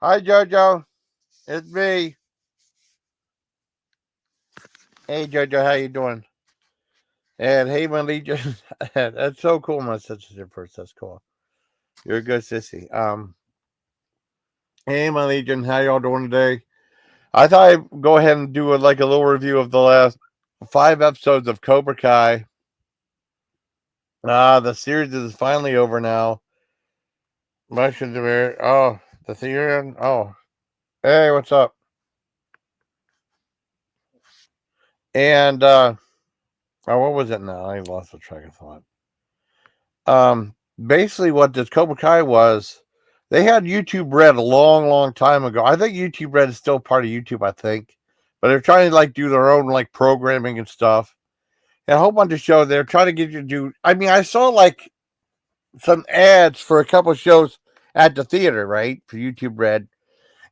Hi, Jojo. It's me. Hey, Jojo. How you doing? And hey, my legion. That's so cool. My sister's first. That's cool. You're a good sissy. Hey, my legion. How y'all doing today? I thought I'd go ahead and do like a little review of the last 5 episodes of Cobra Kai. The series is finally over now. Oh, the theater. Oh, hey, what's up? And what was it now? I lost the track of thought. Basically, what this Cobra Kai was, they had YouTube Red a long, long time ago. I think YouTube Red is still part of YouTube, I think, but they're trying to like do their own like programming and stuff. And a whole bunch of shows they're trying to get you to do. I mean, I saw like some ads for a couple of shows at the theater, right, for YouTube Red.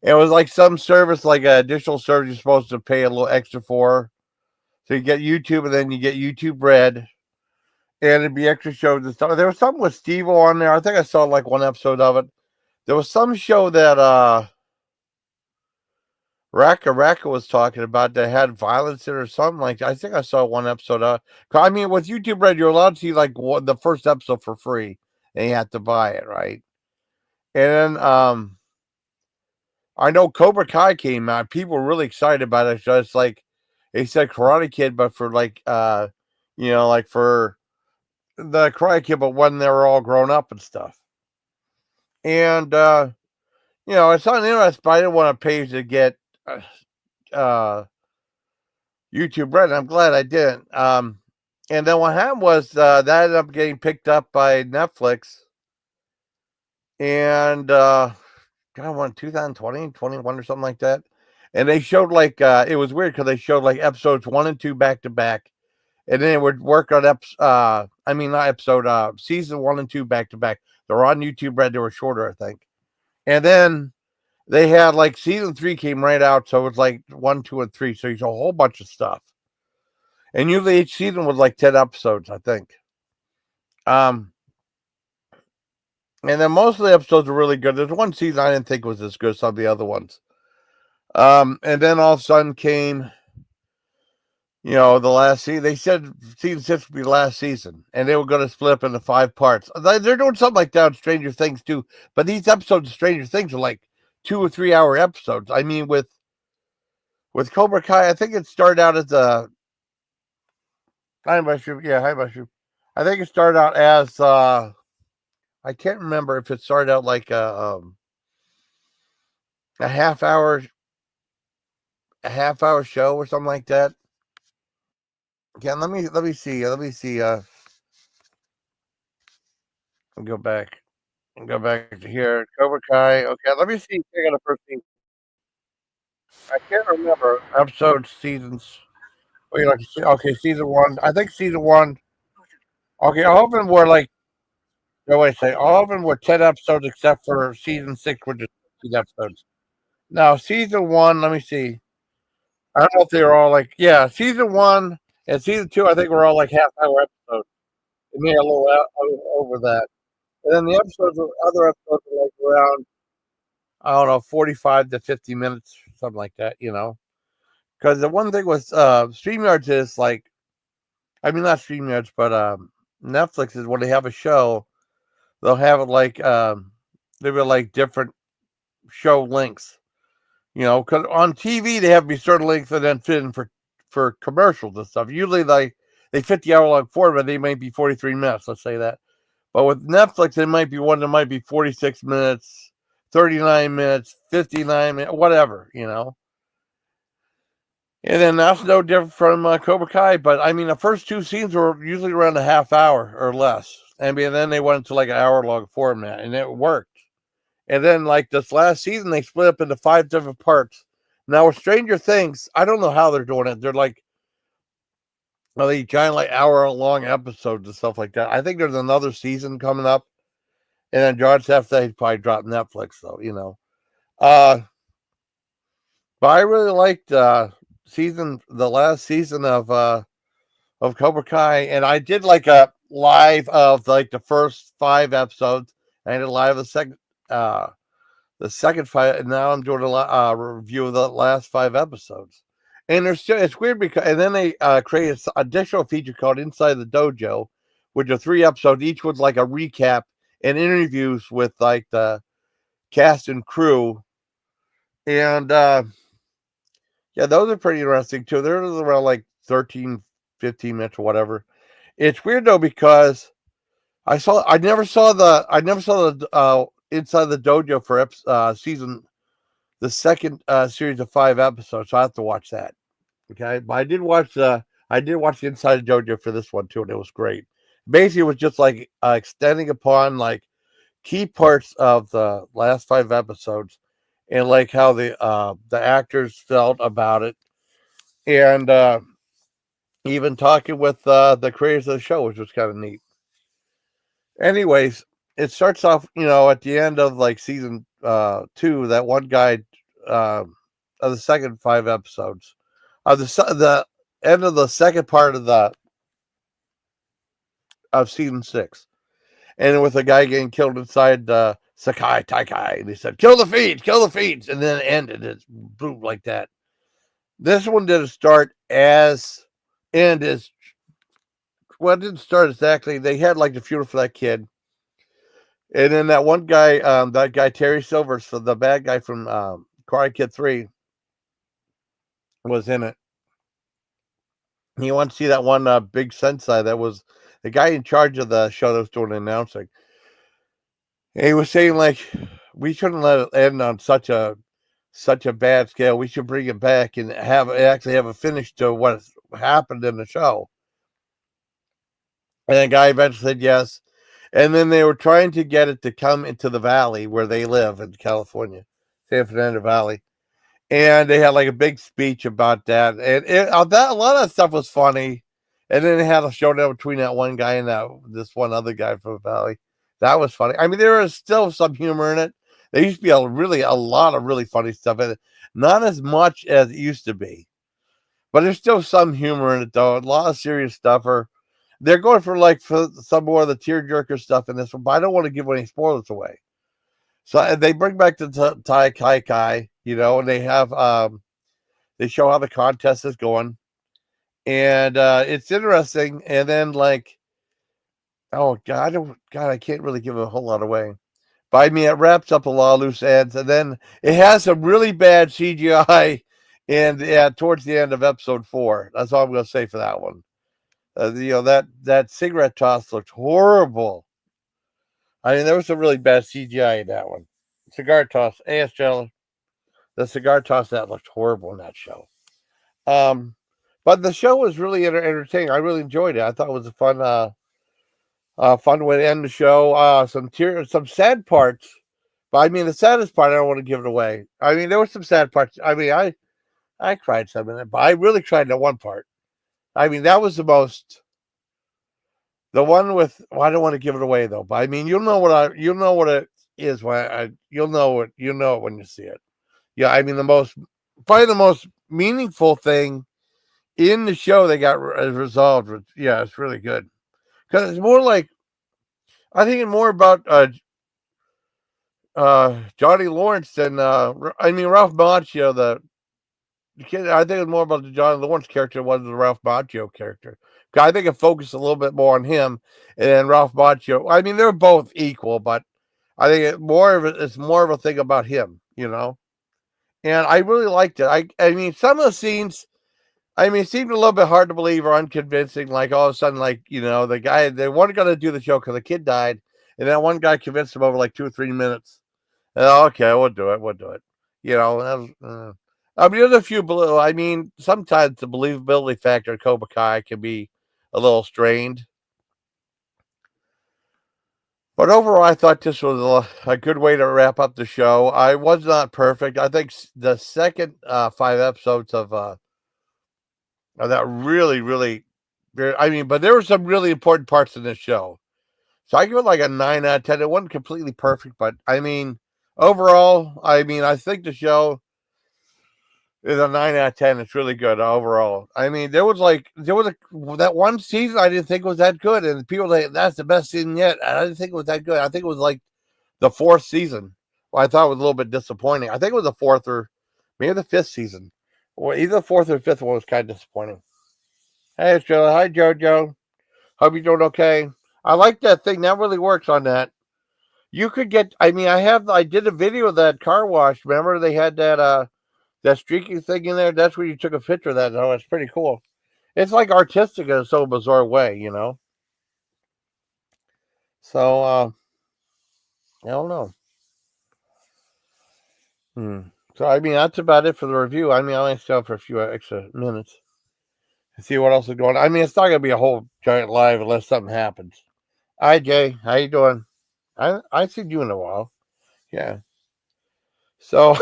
It was like some service, like an additional service you're supposed to pay a little extra for. So you get YouTube, and then you get YouTube Red, and it'd be extra shows and stuff. There was something with Steve on there. I think I saw like one episode of it. There was some show that Raka was talking about that had violence in it or something like that. I think I saw one episode of. I mean, with YouTube Red, you're allowed to see like the first episode for free, and you have to buy it, right? And then I know Cobra Kai came out. People were really excited about it. So it's like they said Karate Kid, but for like like for the Karate Kid, but when they were all grown up and stuff. And it's not interesting, but I didn't want to pay to get uh, YouTube Red. I'm glad I didn't. And then what happened was that ended up getting picked up by Netflix, and God, what 2020, 21 or something like that. And they showed like it was weird because they showed like episodes 1 and 2 back to back, and then it would work on I mean not episode season 1 and 2 back to back. They were on YouTube Red. They were shorter, I think, and then they had like season 3 came right out, so it was like 1, 2, and 3. So it's a whole bunch of stuff, and usually each season was like 10 episodes, I think. Um, and then most of the episodes were really good. There's one season I didn't think was as good as some of the other ones. And then all of a sudden came, the last season. They said season 6 would be the last season, and they were going to split up into 5 parts. They're doing something like that on Stranger Things too. But these episodes of Stranger Things are like 2 or 3 hour episodes. I mean, with Cobra Kai, I think it started out as a hi mushroom. Yeah, hi mushroom. I think it started out as I can't remember if it started out like a half hour show or something like that. Yeah, let me see. Go back and go back to here. Cobra Kai. Okay, let me see. I got a first season. I can't remember episodes, seasons. Wait, like okay, season 1. I think season 1. Okay, all of them were like. No, wait, say all of them were 10 episodes except for season 6, which is 8 episodes. Now, season 1. Let me see. I don't know if they were all like season 1 and season 2. I think were all like half-hour episodes. It made a little over that. And then the other episodes are like around, I don't know, 45 to 50 minutes, something like that, Because the one thing with StreamYards is like, I mean, not StreamYards, but Netflix is when they have a show, they'll have it like, they will like different show links, because on TV they have to be certain lengths and then fit in for commercials and stuff. Usually they fit the hour long format, they might be 43 minutes, let's say that. But with Netflix, it might be one that might be 46 minutes, 39 minutes, 59 minutes, whatever. And then that's no different from Cobra Kai. But I mean, the first 2 scenes were usually around a half hour or less. I mean, then they went into like an hour long format, and it worked. And then, like this last season, they split up into 5 different parts. Now, with Stranger Things, I don't know how they're doing it. They're like, they giant, like hour long episodes and stuff like that. I think there's another season coming up. And then George after he probably dropped Netflix, though. Uh, but I really liked the last season of Cobra Kai, and I did like a live of like the first 5 episodes. And I did live the the second five, and now I'm doing a review of the last 5 episodes. And there's still, it's weird because, and then they created an additional feature called Inside the Dojo, which are 3 episodes, each with like a recap and interviews with like the cast and crew. And yeah, those are pretty interesting too. They're around like 13, 15 minutes or whatever. It's weird though because I never saw the Inside the Dojo for season the second series of 5 episodes, so I have to watch that. Okay, but I did watch the Inside the Dojo for this one too, and it was great. Basically, it was just like extending upon like key parts of the last 5 episodes, and like how the actors felt about it, and even talking with the creators of the show, which was kind of neat. Anyways, it starts off, at the end of like season 2, that one guy of the second 5 episodes of the end of the second part of season 6, and with a guy getting killed inside the Sakai Taikai, and he said, kill the feet," and then it ended. It's boom like that. This one didn't start as end as well. It didn't start exactly. They had like the funeral for that kid. And then that one guy, that guy Terry Silvers, for the bad guy from Karate Kid 3, was in it. You want to see that one big sensei that was the guy in charge of the show that was doing the announcing. And he was saying like, we shouldn't let it end on such a bad scale. We should bring it back and actually have a finish to what happened in the show. And the guy eventually said yes. And then they were trying to get it to come into the valley where they live in California, San Fernando Valley. And they had like a big speech about that. And a lot of that stuff was funny. And then they had a showdown between that one guy and this one other guy from the valley. That was funny. I mean, there was still some humor in it. There used to be a lot of really funny stuff in it. Not as much as it used to be. But there's still some humor in it, though. A lot of serious stuff. They're going for some more of the tearjerker stuff in this one, but I don't want to give any spoilers away. So they bring back the Tai Kai Kai, and they have they show how the contest is going, and it's interesting. And then oh God, I can't really give a whole lot away. But I mean, it wraps up a lot of loose ends, and then it has some really bad CGI, and towards the end of episode 4. That's all I'm going to say for that one. That cigarette toss looked horrible. I mean, there was some really bad CGI in that one. Cigar toss, AS Jello. The cigar toss that looked horrible in that show. But the show was really entertaining. I really enjoyed it. I thought it was a fun way to end the show. Some sad parts, but I mean, the saddest part, I don't want to give it away. I mean, there were some sad parts. I mean, I cried some in it, but I really cried in that one part. I mean, that was the one with. Well, I don't want to give it away though, but I mean, you'll know what it is you'll know it when you see it. Yeah, I mean, probably the most meaningful thing in the show they got resolved. Yeah, it's really good because it's more like, I think it's more about Johnny Lawrence than Ralph Macchio. The kid, I think it's more about the Johnny Lawrence character than the Ralph Macchio character. I think it focused a little bit more on him, and then Ralph Macchio. I mean, they're both equal, but I think it's more of a thing about him, And I really liked it. I mean, some of the scenes, I mean, it seemed a little bit hard to believe or unconvincing. Like all of a sudden, the guy, they weren't going to do the show because the kid died, and that one guy convinced him over like 2 or 3 minutes. And, okay, we'll do it. I mean, there's a few. I mean, sometimes the believability factor of Cobra Kai can be a little strained. But overall, I thought this was a good way to wrap up the show. I was not perfect. I think the second 5 episodes of that really, really, I mean, but there were some really important parts in this show. So I give it like a 9 out of 10. It wasn't completely perfect, but I mean, overall, I think the show is a 9 out of 10. It's really good overall. I mean, there was that one season I didn't think was that good, and people say that's the best season yet. I didn't think it was that good. I think it was like the 4th season. Well, I thought it was a little bit disappointing. I think it was the fourth or maybe the fifth season. Well, either the fourth or fifth one was kind of disappointing. Hey, it's Joe. Hi, JoJo. Hope you're doing okay. I like that thing. That really works on that. You could get. I mean, I did a video of that car wash. Remember they had that streaky thing in there. That's where you took a picture of that. Oh, it's pretty cool. It's like artistic in a so bizarre way, you know. So I don't know. So I mean, that's about it for the review. I mean, I only stay on for a few extra minutes to see what else is going on. I mean, it's not gonna be a whole giant live unless something happens. Hi, Jay. How you doing? I seen you in a while. Yeah. So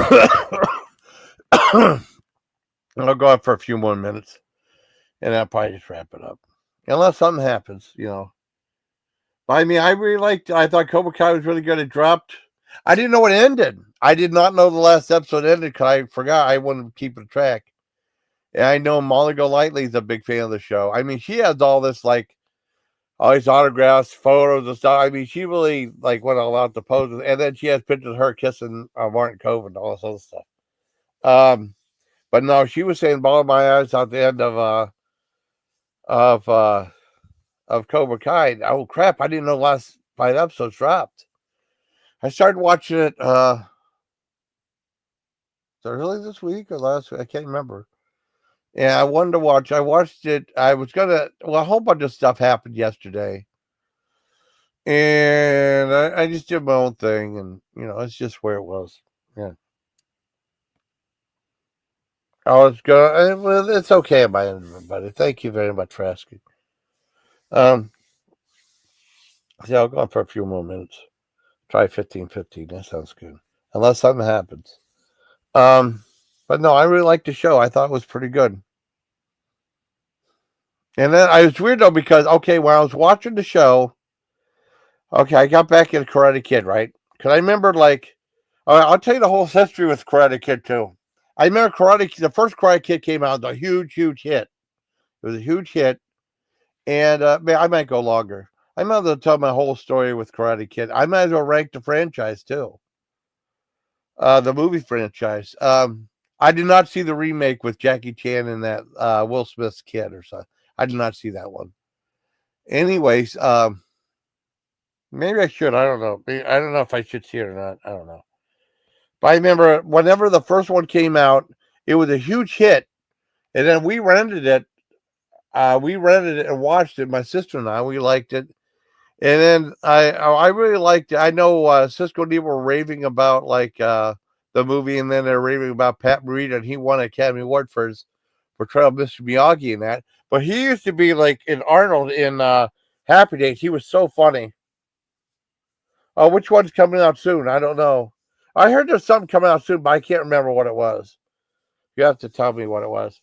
I'll go on for a few more minutes, and I'll probably just wrap it up, unless something happens, you know. But I mean, I really liked. I thought Cobra Kai was really good. It dropped. I didn't know it ended. I did not know the last episode ended because I forgot. I wasn't keeping track. And I know Molly Golightly is a big fan of the show. I mean, she has all this like all these autographs, photos, and stuff. I mean, she really like went all out to pose, and then she has pictures of her kissing Martin Cove and all this other stuff. But no, she was saying "Ball of My Eyes" at the end of uh of Cobra Kai. Oh crap! I didn't know the last 5 episodes dropped. I started watching it early this week or last week. I can't remember. Yeah, I wanted to watch. I watched it. I was gonna. Well, a whole bunch of stuff happened yesterday, and I just did my own thing, and you know, it's just where it was. Yeah. Oh, it's good. Well, it's okay on my end, everybody. Thank you very much for asking. Um, yeah, I'll go on for a few more minutes. Try 15:15. That sounds good. Unless something happens. Um, but no, I really liked the show. I thought it was pretty good. And then I was weird though because okay, when I was watching the show, okay, I got back into Karate Kid, right? Because I remember like, all right, I'll tell you the whole history with Karate Kid too. I remember the first Karate Kid came out, a huge, huge hit. It was a huge hit, and man, I might go longer. I might as well tell my whole story with Karate Kid. I might as well rank the franchise too, the movie franchise. I did not see the remake with Jackie Chan and that Will Smith's kid or something. I did not see that one. Anyways, maybe I should. I don't know. I don't know if I should see it or not. I don't know. But I remember whenever the first one came out, it was a huge hit, and then we rented it. We rented it and watched it. My sister and I, we liked it, and then I really liked it. I know Cisco and Dee were raving about like the movie, and then they're raving about Pat Morita, and he won an Academy Award for his portrayal of Mr. Miyagi in that. But he used to be like in Arnold in Happy Days. He was so funny. Oh, which one's coming out soon? I don't know. I heard there's something coming out soon, but I can't remember what it was. You have to tell me what it was.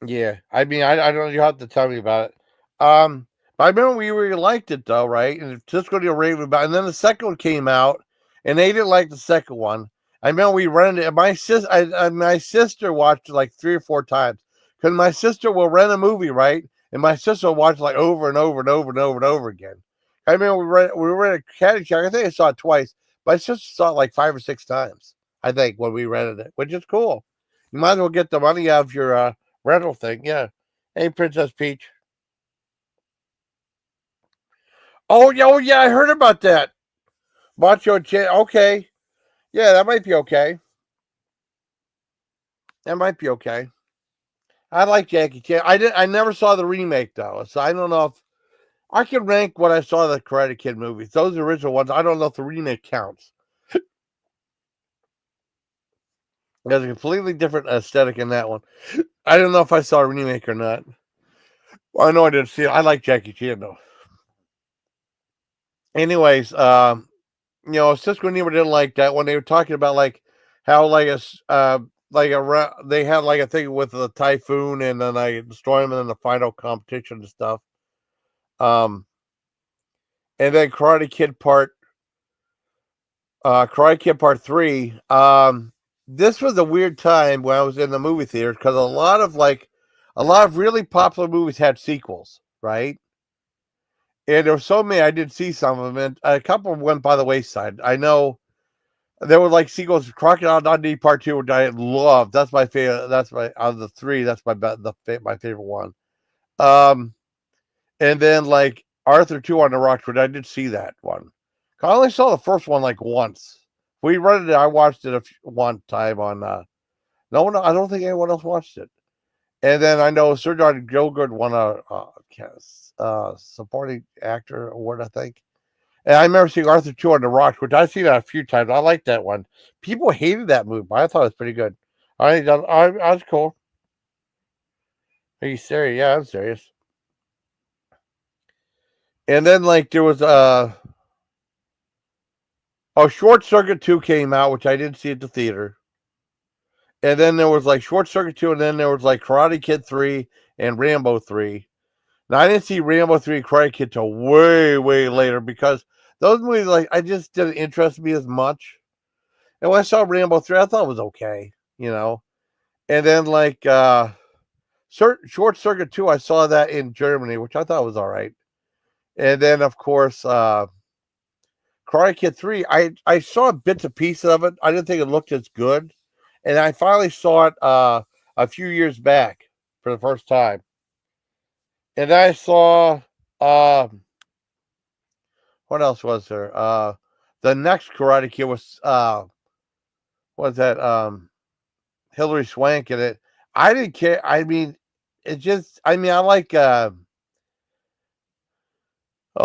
Yeah, I mean, I don't know. You have to tell me about it. But I remember we really liked it though, right? And Cisco Deal raving about, and then the second one came out, and they didn't like the second one. I remember we rented it. My sister watched it like 3 or 4 times because my sister will rent a movie, right? And my sister will watch it like over and over and over and over and over again. I remember we rented Caddyshack. I think I saw it twice. My sister saw it like 5 or 6 times. I think when we rented it, which is cool. You might as well get the money out of your rental thing. Yeah. Hey, Princess Peach. Oh yeah, I heard about that. Macho Chan. Okay. Yeah, that might be okay. That might be okay. I like Jackie Chan. I never saw the remake though, so I don't know if I can rank what I saw the Karate Kid movies. Those original ones. I don't know if the remake counts. There's a completely different aesthetic in that one. I don't know if I saw a remake or not. Well, I know I didn't see it. I like Jackie Chan though. Anyways, you know, Cisco and Nemo didn't like that when they were talking about like how they had like a thing with the typhoon and then I destroy them in the final competition and stuff. Um, and then Karate Kid Part 3. This was a weird time when I was in the movie theater because a lot of really popular movies had sequels, right? And there were so many I did see some of them, and a couple went by the wayside. I know there were like sequels, Crocodile Dundee Part Two, which I loved. That's my favorite. That's my out of the three. That's my favorite one. Um, and then like Arthur Two on the Rocks, which I did see that one. I only saw the first one like once. We rented it. I watched it one time on. No one. I don't think anyone else watched it. And then I know Sir John Gielgud won a supporting actor award, I think. And I remember seeing Arthur 2 on the Rocks, which I've seen that a few times. I like that one. People hated that movie, but I thought it was pretty good. I was cool. Are you serious? Yeah, I'm serious. And then like there was Short Circuit 2 came out, which I didn't see at the theater. And then there was like Short Circuit 2, and then there was like Karate Kid 3 and Rambo 3. Now I didn't see Rambo 3 and Karate Kid till way, way later because those movies like I just didn't interest me as much. And when I saw Rambo 3, I thought it was okay, you know. And then like Short Circuit 2, I saw that in Germany, which I thought was all right. And then of course Karate Kid 3, I saw bits and pieces of it. I didn't think it looked as good. And I finally saw it a few years back for the first time. And I saw what else was there? The next Karate Kid was that Hillary Swank in it. I didn't care. I mean, I like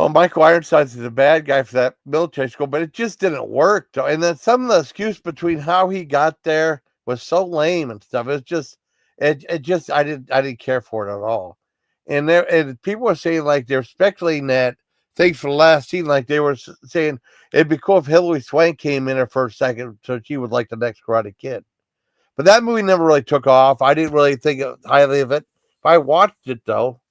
Michael Ironsides is a bad guy for that military school, but it just didn't work. And then some of the excuse between how he got there was so lame and stuff. It just I didn't care for it at all. And people were saying like they're speculating that things for the last scene, like they were saying it'd be cool if Hillary Swank came in there for a second, so she was like the next Karate Kid. But that movie never really took off. I didn't really think highly of it. I watched it though.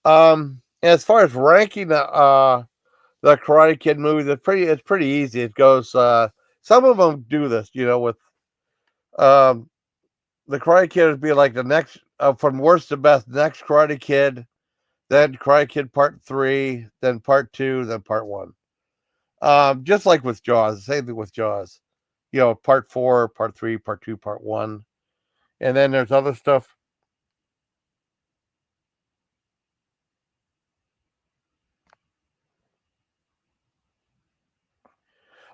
As far as ranking the Karate Kid movies, it's pretty easy. It goes. Some of them do this, with um, the Karate Kid would be like the next from worst to best. Next Karate Kid, then Karate Kid Part 3, then Part 2, then Part 1. Just like with Jaws, same thing with Jaws. Part 4, Part 3, Part 2, Part 1, and then there's other stuff.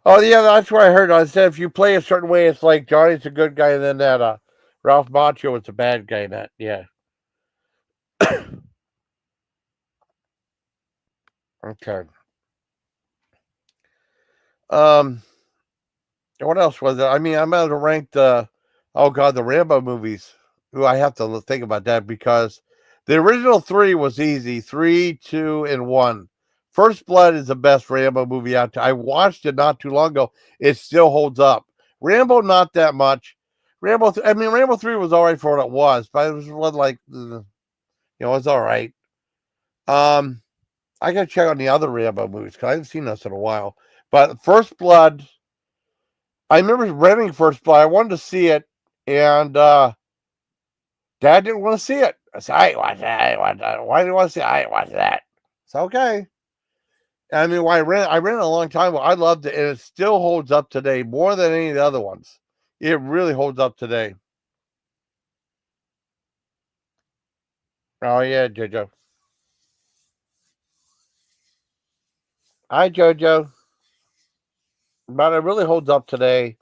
Oh yeah, that's what I heard. I said if you play a certain way, it's like Johnny's a good guy, and then that Ralph Macchio is a bad guy. That yeah. Okay. Um. What else was there? I mean, I'm going to rank the Rambo movies. Ooh, I have to think about that because the original three was easy: 3, 2, and 1. First Blood is the best Rambo movie out there. I watched it not too long ago. It still holds up. Rambo, not that much. Rambo 3 was all right for what it was, but it was like, it was all right. I got to check on the other Rambo movies because I haven't seen this in a while. But First Blood, I remember renting First Blood. I wanted to see it, and Dad didn't want to see it. I said, I ain't watch that. I ain't watch that. Why do you want to see it? I ain't watch that. It's okay. I mean, I ran it a long time ago. I loved it, and it still holds up today more than any of the other ones. It really holds up today. Oh yeah, JoJo. Hi, JoJo. But it really holds up today.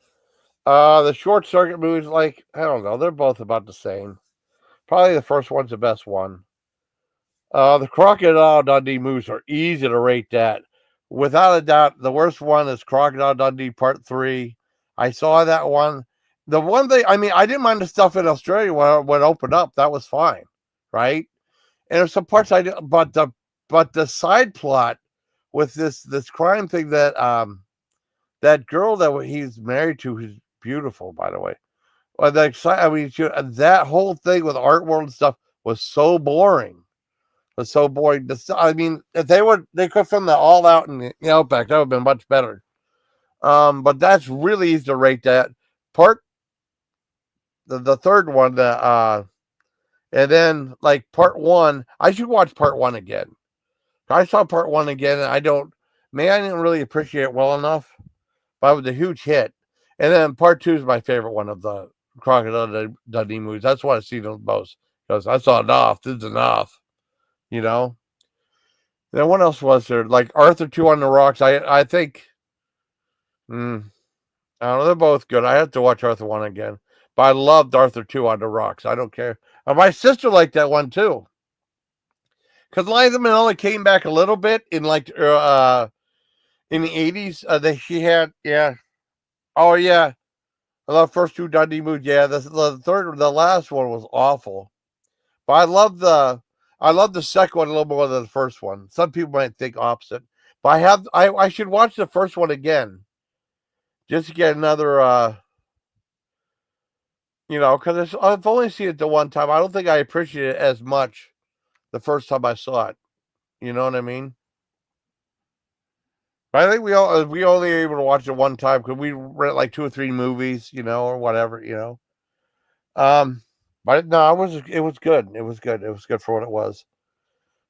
The Short Circuit movies, like I don't know, they're both about the same. Probably the first one's the best one. The Crocodile Dundee movies are easy to rate that. Without a doubt, the worst one is Crocodile Dundee Part 3. I saw that one. The one thing, I mean, I didn't mind the stuff in Australia when it opened up. That was fine, right? And there's some parts I did, but the side plot with this crime thing that girl that he's married to, who's beautiful, by the way. Well, that whole thing with art world and stuff was so boring. Was so boring. I mean, if they could film that all out in the Outback, that would have been much better. But that's really easy to rate that part. The third one, and then like Part 1, I should watch Part 1 again. I saw part one again, and I didn't really appreciate it well enough, but it was a huge hit. And then part two is my favorite one of the Crocodile Dundee movies. That's what I see the most because I saw enough. This is enough, you know. Then what else was there? Like Arthur 2 on the Rocks. I think. Mm, I don't know. They're both good. I have to watch Arthur 1 again. But I loved Arthur 2 on the Rocks. I don't care. And my sister liked that one too. Because Liza Minnelli came back a little bit in in the 80s. She had, yeah. Oh, yeah. I love first two Dundee movies. Yeah, the last one was awful. But I love the second one a little more than the first one. Some people might think opposite. But I should watch the first one again. Just to get another, because I've only seen it the one time. I don't think I appreciate it as much the first time I saw it. You know what I mean? But I think we only able to watch it one time because we rent like two or three movies, or whatever. Um, but no, it was good. It was good. It was good for what it was.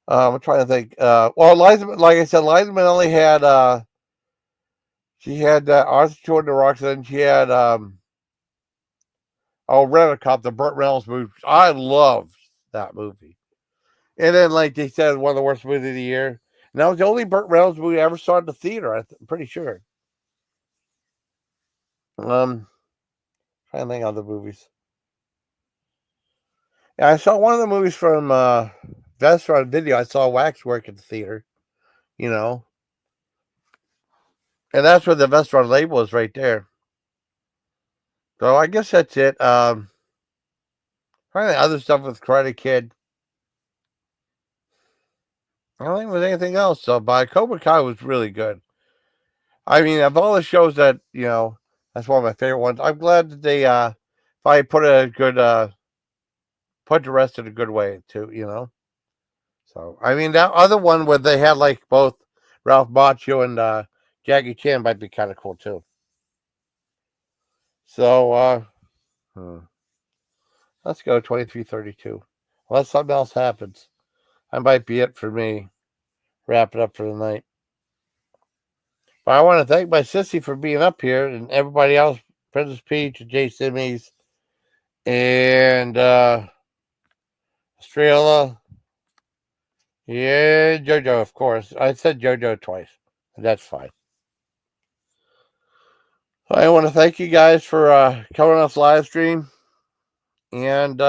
I'm trying to think. Well, Liza, like I said, Liza Minnelli had she had Arthur Jordan the Rocks, and then she had Rent-A-Cop, the Burt Reynolds movie. I loved that movie. And then, like they said, one of the worst movies of the year. And that was the only Burt Reynolds movie I ever saw in the theater. I'm pretty sure. Trying to think of the movies. Yeah, I saw one of the movies from Vestron Video. I saw Waxwork at the theater. You know, and that's where the Vestron label is right there. So I guess that's it. Trying to other stuff with Karate Kid. I don't think there was anything else. So, but Cobra Kai was really good. I mean, of all the shows that that's one of my favorite ones. I'm glad that they probably put the rest in a good way too. So I mean that other one where they had like both Ralph Macchio and Jackie Chan might be kind of cool too. So let's go 23:32. Unless something else happens, that might be it for me. Wrap it up for the night. But I want to thank my sissy for being up here and everybody else, Princess Peach and Jay Simmies and Estrella. Yeah, JoJo, of course. I said JoJo twice. That's fine. I want to thank you guys for coming on this live stream and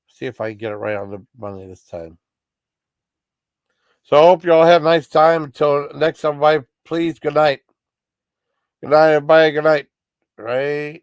see if I can get it right on the Monday this time. So I hope you all have a nice time. Until next time, everybody, please, good night. Good night, everybody. Good night. Right.